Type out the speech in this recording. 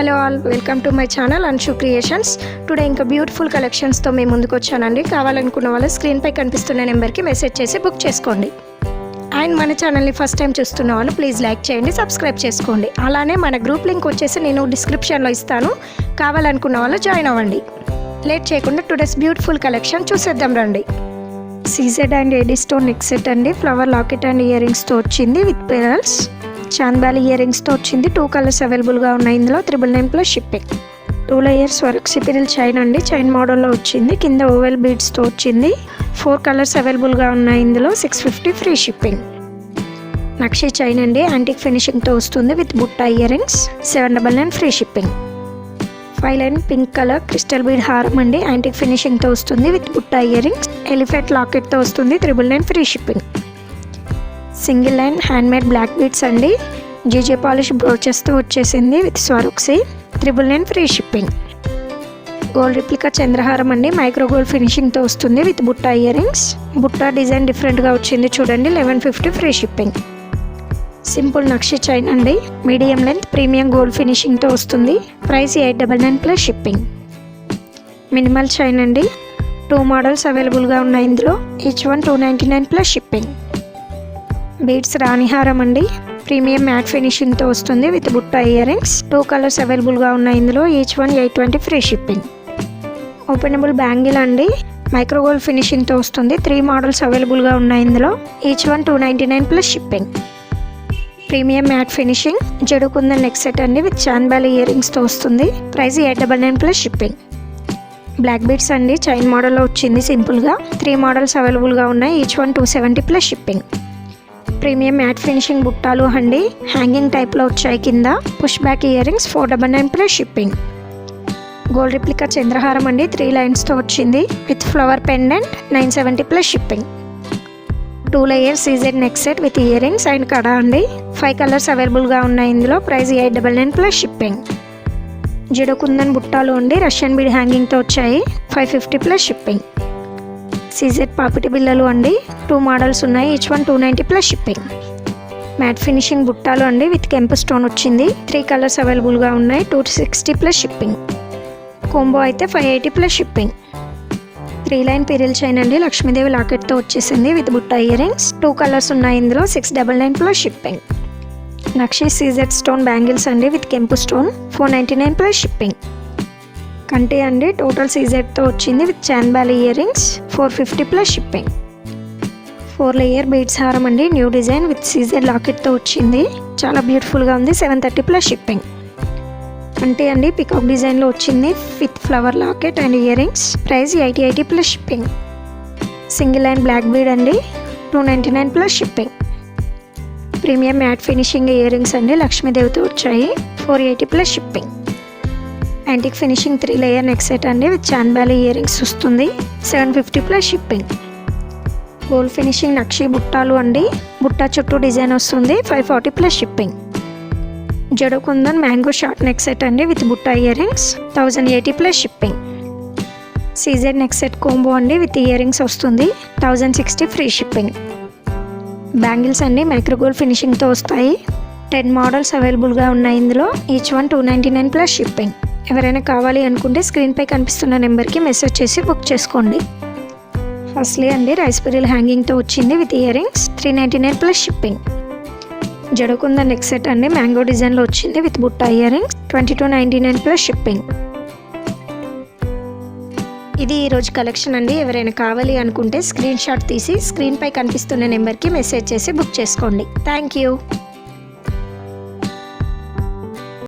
Hello all, welcome to my channel Anshu creations. Today ఇంకా beautiful కలెక్షన్స్తో మేము ముందుకు వచ్చానండి. కావాలనుకున్న వాళ్ళు స్క్రీన్పై కనిపిస్తున్న నెంబర్కి మెసేజ్ చేసి బుక్ చేసుకోండి. అండ్ మన ఛానల్ని ఫస్ట్ టైం చూస్తున్న వాళ్ళు ప్లీజ్ లైక్ చేయండి, సబ్స్క్రైబ్ చేసుకోండి. అలానే మన గ్రూప్ లింక్ వచ్చేసి నేను డిస్క్రిప్షన్లో ఇస్తాను, కావాలనుకున్న వాళ్ళు జాయిన్ అవ్వండి. లేట్ చేయకుండా టుడేస్ బ్యూటిఫుల్ కలెక్షన్ చూసేద్దాం రండి. CZ and AD stone neck set అండి. ఫ్లవర్ లాకెట్ అండ్ ఇయర్ రింగ్స్తో వచ్చింది విత్ పెరల్స్. చాంద్బాలి ఇయర్ రింగ్స్తో వచ్చింది. 2 కలర్స్ అవైలబుల్గా ఉన్నాయి. ఇందులో 999+ shipping. 2 layers work sea pearl chain అండి. చైన్ మోడల్లో వచ్చింది. కింద ఓవెల్ బీడ్స్తో వచ్చింది. 4 కలర్స్ అవైలబుల్గా ఉన్నాయి. ఇందులో 650 ఫ్రీ షిప్పింగ్. నక్షి చైన్ అండి. యాంటిక్ ఫినిషింగ్తో వస్తుంది విత్ బుట్ట ear rings. 799 free shipping. 5 line pink colour crystal bead హారం అండి. యాంటిక్ ఫినిషింగ్తో వస్తుంది విత్ బుట్ట ఇయర్ రింగ్స్. ఎలిఫెంట్ లాకెట్తో వస్తుంది. 999 free shipping. Single line handmade black beads అండి. జీజే పాలిష్ బ్రోచెస్తో వచ్చేసింది with Swarovski. 999 free shipping. Gold replica చంద్రహారం అండి. మైక్రో గోల్డ్ ఫినిషింగ్తో వస్తుంది విత్ బుట్ట ఇయర్ రింగ్స్. బుట్ట డిజైన్ డిఫరెంట్గా వచ్చింది చూడండి. 1150 ఫ్రీ షిప్పింగ్. సింపుల్ నక్షి చైన్ అండి. మీడియం లెంత్ ప్రీమియం గోల్డ్ ఫినిషింగ్తో వస్తుంది. Price 899+ shipping. మినిమల్ చైన్ అండి. 2 మోడల్స్ అవైలబుల్గా ఉన్నాయి. ఇందులో ఈచ్ వన్ 299+ షిప్పింగ్. బీడ్స్ రాణిహారం అండి. ప్రీమియం మ్యాట్ ఫినిషింగ్తో వస్తుంది విత్ బుట్ట ఇయర్ రింగ్స్. 2 కలర్స్ అవైలబుల్గా ఉన్నాయి. ఇందులో each one 820 free shipping. Openable bangle అండి. మైక్రో గోల్డ్ ఫినిషింగ్తో వస్తుంది. 3 మోడల్స్ అవైలబుల్గా ఉన్నాయి. ఇందులో each one 299+ shipping. Premium matte finishing జడుకుంద నెక్ సెట్ అండి విత్ చాంద్బాలి ఇయర్ రింగ్స్తో వస్తుంది. Price 899+ shipping. బ్లాక్ బీడ్స్ అండి. చైన్ మోడల్లో వచ్చింది సింపుల్గా. 3 మోడల్స్ అవైలబుల్గా ఉన్నాయి. Each one 270+ shipping. Premium matte finishing బుట్టాలు అండి. హ్యాంగింగ్ టైప్లో వచ్చాయి. కింద push back ear rings. 499+ shipping. Gold replica చంద్రహారం అండి. 3 లైన్స్తో వచ్చింది with flower pendant. 970+ shipping. 2 layer CZ neck set with ear rings and కడా అండి. 5 కలర్స్ అవైలబుల్గా ఉన్నాయి. ఇందులో ప్రైస్ 899+ షిప్పింగ్. జిడోకుందన్ బుట్టాలు అండి. రష్యన్ బీడ్ హ్యాంగింగ్తో వచ్చాయి. 550+ షిప్పింగ్. సీజెడ్ పాపిటి బిల్లలు అండి. 2 మోడల్స్ ఉన్నాయి. Each one 290+ shipping. Matte finishing బుట్టాలు అండి విత్ కెంపు స్టోన్ వచ్చింది. 3 కలర్స్ అవైలబుల్గా ఉన్నాయి. 260+ షిప్పింగ్. కోంబో అయితే 580+ షిప్పింగ్. 3 లైన్ పిరిల్ చైన్ అండి. లక్ష్మీదేవి లాకెట్తో వచ్చేసింది విత్ బుట్ట ఇయర్ రింగ్స్. 2 కలర్స్ ఉన్నాయి. ఇందులో 699+ షిప్పింగ్. నక్షి సీజెడ్ స్టోన్ బ్యాంగిల్స్ అండి విత్ కెంపు స్టోన్. 499+ షిప్పింగ్. కంటి అండి. టోటల్ సీజెడ్తో వచ్చింది with chandbali ear rings. 450+ shipping. 4 layer beads హారం అండి. న్యూ డిజైన్ విత్ సీజెడ్ లాకెట్తో వచ్చింది. చాలా బ్యూటిఫుల్గా ఉంది. 730+ షిప్పింగ్. కంటి అండి. పికాక్ డిజైన్లో వచ్చింది with flower locket and earrings. Price 880+ shipping. Single line black bead అండి. 299+ shipping. Premium matte finishing earrings అండి. లక్ష్మీదేవితో వచ్చాయి. 480+ shipping. Antique finishing 3 layer neck set అండి విత్ చాంద్బాలి ఇయర్ రింగ్స్ వస్తుంది. 750+ షిప్పింగ్. గోల్డ్ ఫినిషింగ్ నక్షి బుట్టాలు అండి. బుట్ట చుట్టూ డిజైన్ వస్తుంది. 540+ షిప్పింగ్. జడోకుందన్ మ్యాంగో షార్ట్ నెక్ సెట్ అండి విత్ బుట్ట ear rings. 1080+ shipping. CZ neck set combo అండి విత్ ఇయర్ రింగ్స్ వస్తుంది. 1060 ఫ్రీ షిప్పింగ్. బ్యాంగిల్స్ అండి. మైక్రో గోల్డ్ ఫినిషింగ్తో వస్తాయి. 10 మోడల్స్ అవైలబుల్గా ఉన్నాయి. ఇందులో ఈచ్ వన్ 299+ షిప్పింగ్. ఎవరైనా కావాలి అనుకుంటే స్క్రీన్పై కనిపిస్తున్న నెంబర్కి మెసేజ్ చేసి బుక్ చేసుకోండి. ఫస్ట్లీ అండి. రైస్ పిరిల్ హ్యాంగింగ్తో వచ్చింది విత్ ఇయర్ రింగ్స్. 399+ షిప్పింగ్. జడకుంద నెక్ సెట్ అండి. మ్యాంగో డిజైన్లో వచ్చింది విత్ బుట్ట ఇయర్ రింగ్స్. 2299+ షిప్పింగ్. ఇది ఈరోజు కలెక్షన్ అండి. ఎవరైనా కావాలి అనుకుంటే స్క్రీన్ షాట్ తీసి స్క్రీన్పై కనిపిస్తున్న నెంబర్కి మెసేజ్ చేసి బుక్ చేసుకోండి. Thank you.